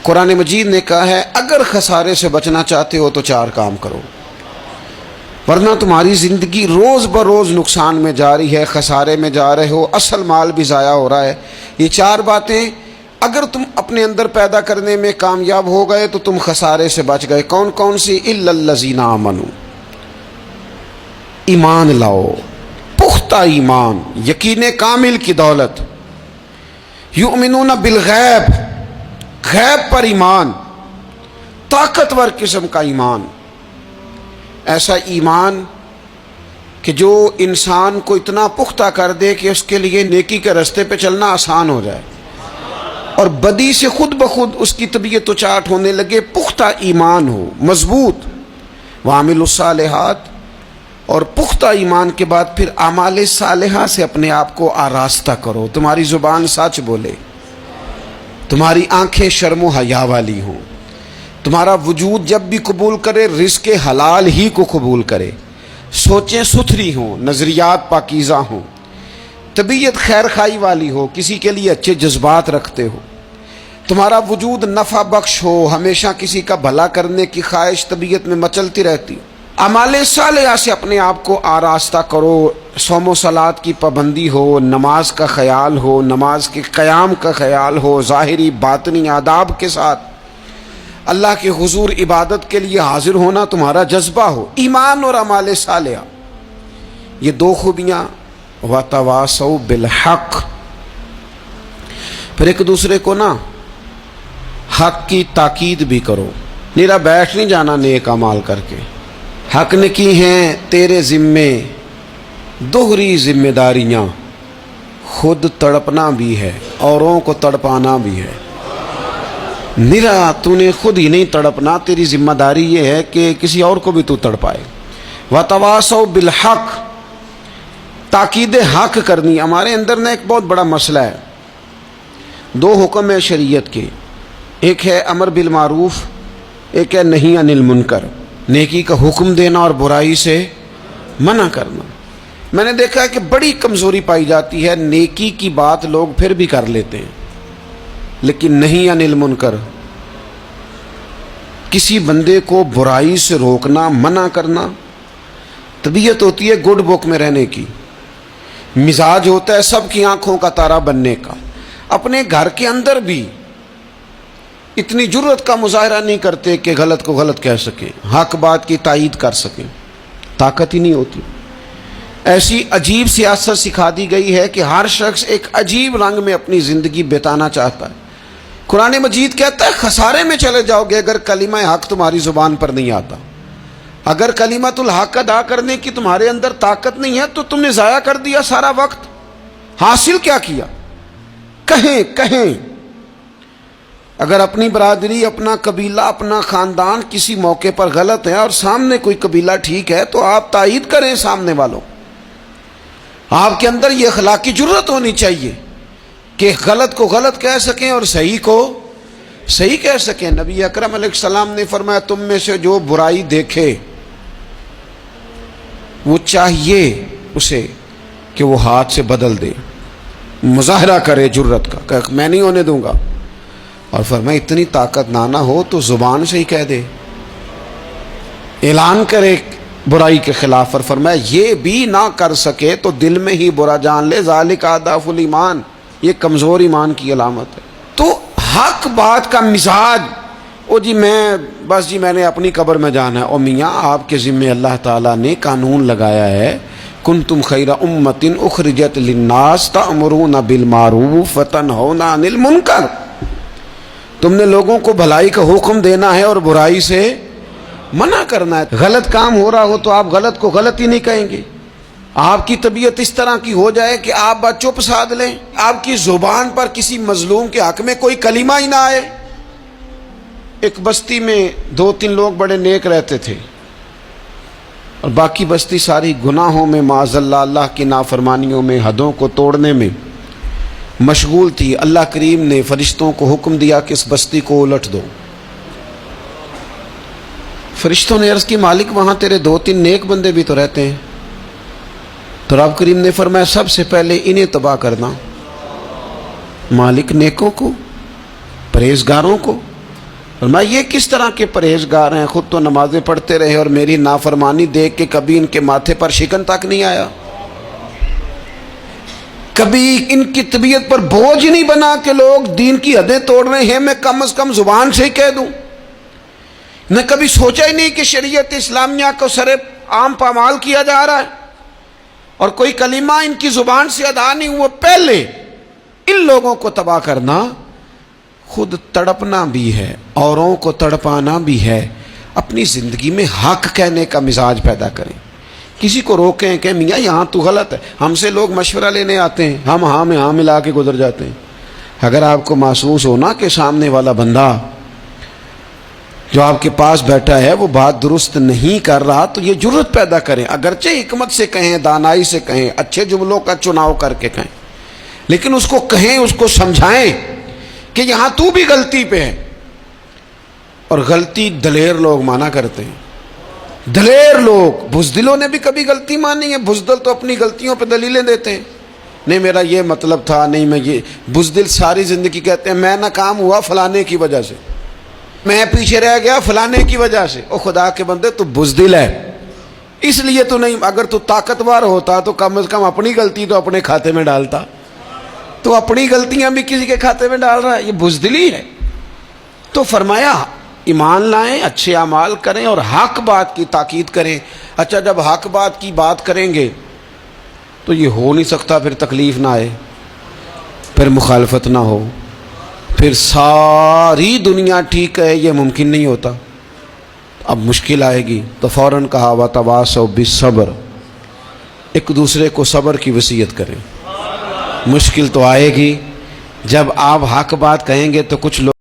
قرآن مجید نے کہا ہے اگر خسارے سے بچنا چاہتے ہو تو 4 کام کرو، ورنہ تمہاری زندگی روز بروز نقصان میں جا رہی ہے، خسارے میں جا رہے ہو، اصل مال بھی ضائع ہو رہا ہے۔ یہ 4 باتیں اگر تم اپنے اندر پیدا کرنے میں کامیاب ہو گئے تو تم خسارے سے بچ گئے۔ کون کون سی؟ الا الذین آمنوا، ایمان لاؤ، پختہ ایمان، یقین کامل کی دولت، یؤمنون بالغیب، غیب پر ایمان، طاقتور قسم کا ایمان، ایسا ایمان کہ جو انسان کو اتنا پختہ کر دے کہ اس کے لیے نیکی کے راستے پہ چلنا آسان ہو جائے اور بدی سے خود بخود اس کی طبیعت چاٹ ہونے لگے۔ پختہ ایمان ہو، مضبوط، وعاملوا الصالحات، اور پختہ ایمان کے بعد پھر اعمال صالحہ سے اپنے آپ کو آراستہ کرو، تمہاری زبان سچ بولے، تمہاری آنکھیں شرم و حیا والی ہوں، تمہارا وجود جب بھی قبول کرے رزق حلال ہی کو قبول کرے، سوچیں ستھری ہوں، نظریات پاکیزہ ہوں، طبیعت خیر خائی والی ہو، کسی کے لیے اچھے جذبات رکھتے ہو، تمہارا وجود نفع بخش ہو، ہمیشہ کسی کا بھلا کرنے کی خواہش طبیعت میں مچلتی رہتی ہو۔ اعمال صالحہ سے اپنے آپ کو آراستہ کرو، صوم و صلات کی پابندی ہو، نماز کا خیال ہو، نماز کے قیام کا خیال ہو، ظاہری باطنی آداب کے ساتھ اللہ کے حضور عبادت کے لیے حاضر ہونا تمہارا جذبہ ہو۔ ایمان اور اعمال صالحہ، یہ 2 خوبیاں، وتواصوا بالحق، پھر ایک دوسرے کو نا حق کی تاکید بھی کرو، نیرا بیٹھ نہیں جانا نیک اعمال کر کے۔ حق نے کی ہیں تیرے ذمے دوہری ذمہ داریاں، خود تڑپنا بھی ہے، اوروں کو تڑپانا بھی ہے۔ نیرا تو نے خود ہی نہیں تڑپنا، تیری ذمہ داری یہ ہے کہ کسی اور کو بھی تو تڑپائے۔ وتواصوا بالحق، تاکید حق کرنی۔ ہمارے اندر نا ایک بہت بڑا مسئلہ ہے، 2 حکم ہے شریعت کے، ایک ہے امر بالمعروف، ایک ہے نہی عن المنکر، نیکی کا حکم دینا اور برائی سے منع کرنا۔ میں نے دیکھا ہے کہ بڑی کمزوری پائی جاتی ہے، نیکی کی بات لوگ پھر بھی کر لیتے ہیں لیکن نہی عن المنکر، کسی بندے کو برائی سے روکنا، منع کرنا، طبیعت ہوتی ہے گڈ بک میں رہنے کی، مزاج ہوتا ہے سب کی آنکھوں کا تارا بننے کا، اپنے گھر کے اندر بھی اتنی جرت کا مظاہرہ نہیں کرتے کہ غلط کو غلط کہہ سکیں، حق بات کی تائید کر سکیں، طاقت ہی نہیں ہوتی۔ ایسی عجیب سیاست سکھا دی گئی ہے کہ ہر شخص ایک عجیب رنگ میں اپنی زندگی بتانا چاہتا ہے۔ قرآن مجید کہتا ہے خسارے میں چلے جاؤ گے اگر کلمہ حق تمہاری زبان پر نہیں آتا، اگر کلمۃ الحق ادا کرنے کی تمہارے اندر طاقت نہیں ہے تو تم نے ضائع کر دیا سارا وقت، حاصل کیا کیا؟ کہیں اگر اپنی برادری، اپنا قبیلہ، اپنا خاندان کسی موقع پر غلط ہے اور سامنے کوئی قبیلہ ٹھیک ہے تو آپ تائید کریں سامنے والوں، آپ کے اندر یہ اخلاقی جرت ہونی چاہیے کہ غلط کو غلط کہہ سکیں اور صحیح کو صحیح کہہ سکیں۔ نبی اکرم علیہ السلام نے فرمایا تم میں سے جو برائی دیکھے وہ چاہیے اسے کہ وہ ہاتھ سے بدل دے، مظاہرہ کرے جرت کا کہ میں نہیں ہونے دوں گا، اور فرمایا اتنی طاقت نہ ہو تو زبان سے ہی کہہ دے، اعلان کرے برائی کے خلاف، اور فرمایا یہ بھی نہ کر سکے تو دل میں ہی برا جان لے، ذالک اضعف الایمان، یہ کمزور ایمان کی علامت ہے۔ تو حق بات کا مزاج، او جی میں نے اپنی قبر میں جانا ہے، او میاں آپ کے ذمہ اللہ تعالیٰ نے قانون لگایا ہے، کنتم خیر امۃ اخرجت للناس تأمرون بالمعروف وتنہون عن المنکر، تم نے لوگوں کو بھلائی کا حکم دینا ہے اور برائی سے منع کرنا ہے۔ غلط کام ہو رہا ہو تو آپ غلط کو غلط ہی نہیں کہیں گے، آپ کی طبیعت اس طرح کی ہو جائے کہ آپ بات چپ سادھ لیں، آپ کی زبان پر کسی مظلوم کے حق میں کوئی کلمہ ہی نہ آئے۔ ایک بستی میں 2-3 لوگ بڑے نیک رہتے تھے اور باقی بستی ساری گناہوں میں، معاذ اللہ، اللہ کی نافرمانیوں میں، حدوں کو توڑنے میں مشغول تھی۔ اللہ کریم نے فرشتوں کو حکم دیا کہ اس بستی کو الٹ دو۔ فرشتوں نے عرض کی مالک وہاں تیرے 2-3 نیک بندے بھی تو رہتے ہیں، تو رب کریم نے فرمایا سب سے پہلے انہیں تباہ کرنا۔ مالک نیکوں کو، پرہیزگاروں کو، اور میں یہ کس طرح کے پرہیزگار ہیں، خود تو نمازیں پڑھتے رہے اور میری نافرمانی دیکھ کے کبھی ان کے ماتھے پر شکن تک نہیں آیا، کبھی ان کی طبیعت پر بوجھ نہیں بنا کہ لوگ دین کی حدیں توڑ رہے ہیں میں کم از کم زبان سے ہی کہہ دوں، نہ کبھی سوچا ہی نہیں کہ شریعت اسلامیہ کو سر عام پامال کیا جا رہا ہے اور کوئی کلمہ ان کی زبان سے ادا نہیں ہوا۔ پہلے ان لوگوں کو تباہ کرنا خود تڑپنا بھی ہے، اوروں کو تڑپانا بھی ہے۔ اپنی زندگی میں حق کہنے کا مزاج پیدا کریں، کسی کو روکیں کہ میاں یہاں تو غلط ہے۔ ہم سے لوگ مشورہ لینے آتے ہیں، ہم ہاں میں ہاں ملا کے گزر جاتے ہیں۔ اگر آپ کو محسوس ہونا کہ سامنے والا بندہ جو آپ کے پاس بیٹھا ہے وہ بات درست نہیں کر رہا تو یہ جرت پیدا کریں، اگرچہ حکمت سے کہیں، دانائی سے کہیں، اچھے جملوں کا چناؤ کر کے کہیں، لیکن اس کو کہیں، اس کو سمجھائیں کہ یہاں تو بھی غلطی پہ ہے۔ اور غلطی دلیر لوگ مانا کرتے ہیں، دلیر لوگ، بزدلوں نے بھی کبھی غلطی مانی ہے؟ بزدل تو اپنی غلطیوں پہ دلیلیں دیتے ہیں، نہیں میرا یہ مطلب تھا، نہیں میں یہ۔ بزدل ساری زندگی کہتے ہیں میں ناکام ہوا فلانے کی وجہ سے، میں پیچھے رہ گیا فلانے کی وجہ سے۔ او خدا کے بندے تو بزدل ہے، اس لیے تو نہیں، اگر تو طاقتور ہوتا تو کم از کم اپنی غلطی تو اپنے کھاتے میں ڈالتا، تو اپنی غلطیاں بھی کسی کے کھاتے میں ڈال رہا ہے، یہ بزدلی ہے۔ تو فرمایا ایمان لائیں، اچھے اعمال کریں اور حق بات کی تاکید کریں۔ اچھا جب حق بات کی بات کریں گے تو یہ ہو نہیں سکتا پھر تکلیف نہ آئے، پھر مخالفت نہ ہو، پھر ساری دنیا ٹھیک ہے، یہ ممکن نہیں ہوتا۔ اب مشکل آئے گی تو فوراً کہا وَتَوَاصَوْا بِالصَّبْرِ، ایک دوسرے کو صبر کی وصیت کریں۔ مشکل تو آئے گی، جب آپ حق بات کہیں گے تو کچھ لوگ